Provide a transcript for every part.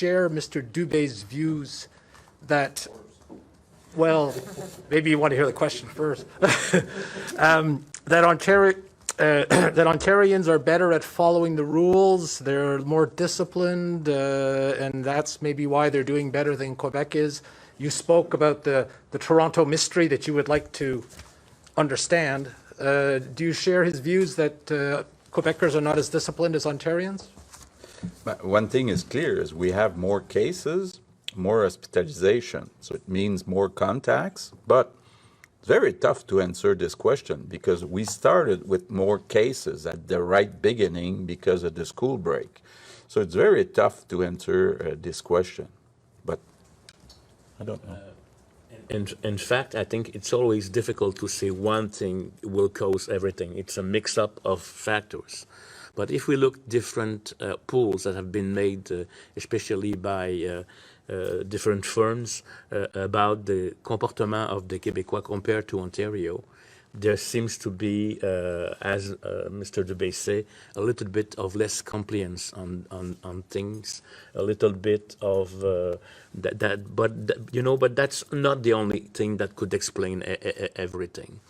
share Mr. Dubé's views that, well, maybe you want to hear the question first, that Ontarians are better at following the rules, they're more disciplined, and that's maybe why they're doing better than Quebec is. You spoke about the Toronto mystery that you would like to understand. Do you share his views that Quebecers are not as disciplined as Ontarians? But one thing is clear, is we have more cases, more hospitalization. So it means more contacts, but it's very tough to answer this question because we started with more cases at the right beginning because of the school break. So it's very tough to answer this question, but I don't know. In fact, I think it's always difficult to say one thing will cause everything. It's a mix-up of factors. But if we look different polls that have been made, especially by different firms, about the comportement of the Québécois compared to Ontario, there seems to be, as Mr. Dubé said, a little bit of less compliance on things, a little bit of but that's not the only thing that could explain everything.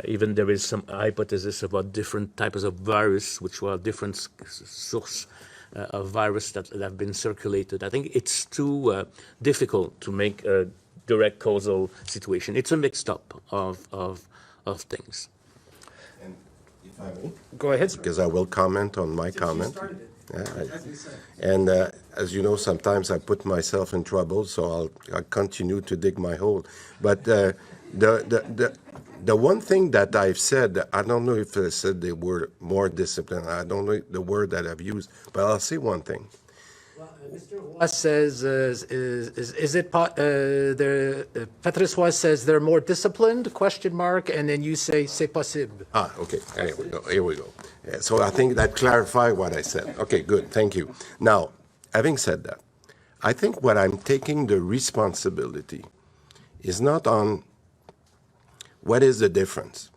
Even there is some hypothesis about different types of virus, which were different source of virus that have been circulated. I think it's too difficult to make a direct causal situation. It's a mixed up of things. And if I may, Go ahead. because I will comment on my comment. As you know, sometimes I put myself in trouble, so I'll continue to dig my hole. But the one thing that I've said, I don't know if I said the word more discipline. I don't know the word that I've used, but I'll say one thing. Mr. Roy says, Patrice Roy says they're more disciplined, question mark, and then you say, c'est possible. Okay, here we go. So I think that clarifies what I said. Okay, good, thank you. Now, having said that, I think what I'm taking the responsibility is not on what is the difference.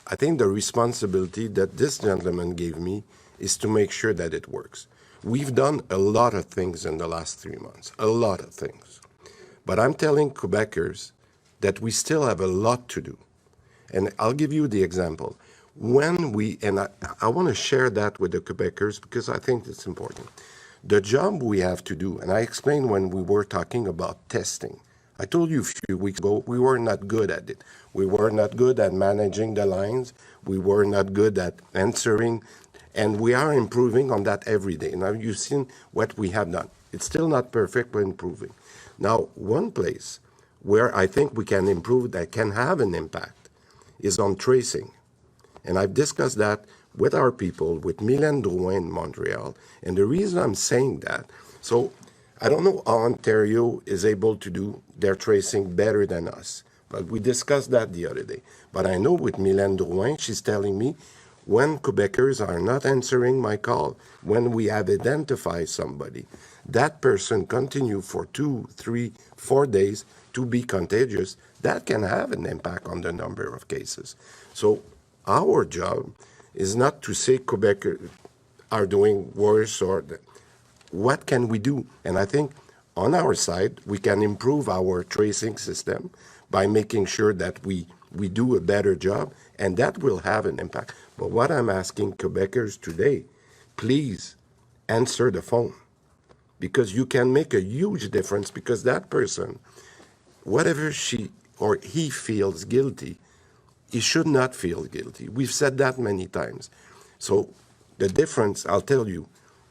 I think the responsibility that this gentleman gave me is to make sure that it works. We've done a lot of things in the last 3 months, a lot of things. But I'm telling Quebecers that we still have a lot to do. And I'll give you the example. I want to share that with the Quebecers because I think it's important. The job we have to do, and I explained when we were talking about testing. I told you a few weeks ago, we were not good at it. We were not good at managing the lines. We were not good at answering. And we are improving on that every day. Now, you've seen what we have done. It's still not perfect, but improving. Now, one place where I think we can improve that can have an impact is on tracing. And I've discussed that with our people, with Mylène Drouin in Montreal. And the reason I'm saying that, so I don't know how Ontario is able to do their tracing better than us. But we discussed that the other day. But I know with Mylène Drouin, she's telling me, when Quebecers are not answering my call, when we have identified somebody, that person continue for 2, 3, 4 days to be contagious, that can have an impact on the number of cases. So our job is not to say Quebecers are doing worse or what can we do? And I think on our side, we can improve our tracing system by making sure that we do a better job, and that will have an impact. But what I'm asking Quebecers today, please answer the phone, because you can make a huge difference, because that person, whatever she or he feels guilty, he should not feel guilty. We've said that many times. So the difference, I'll tell you,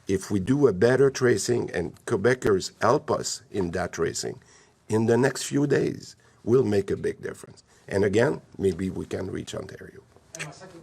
if we do a better tracing and Quebecers help us in that tracing, in the next few days, we'll make a big difference. And again, maybe we can reach Ontario.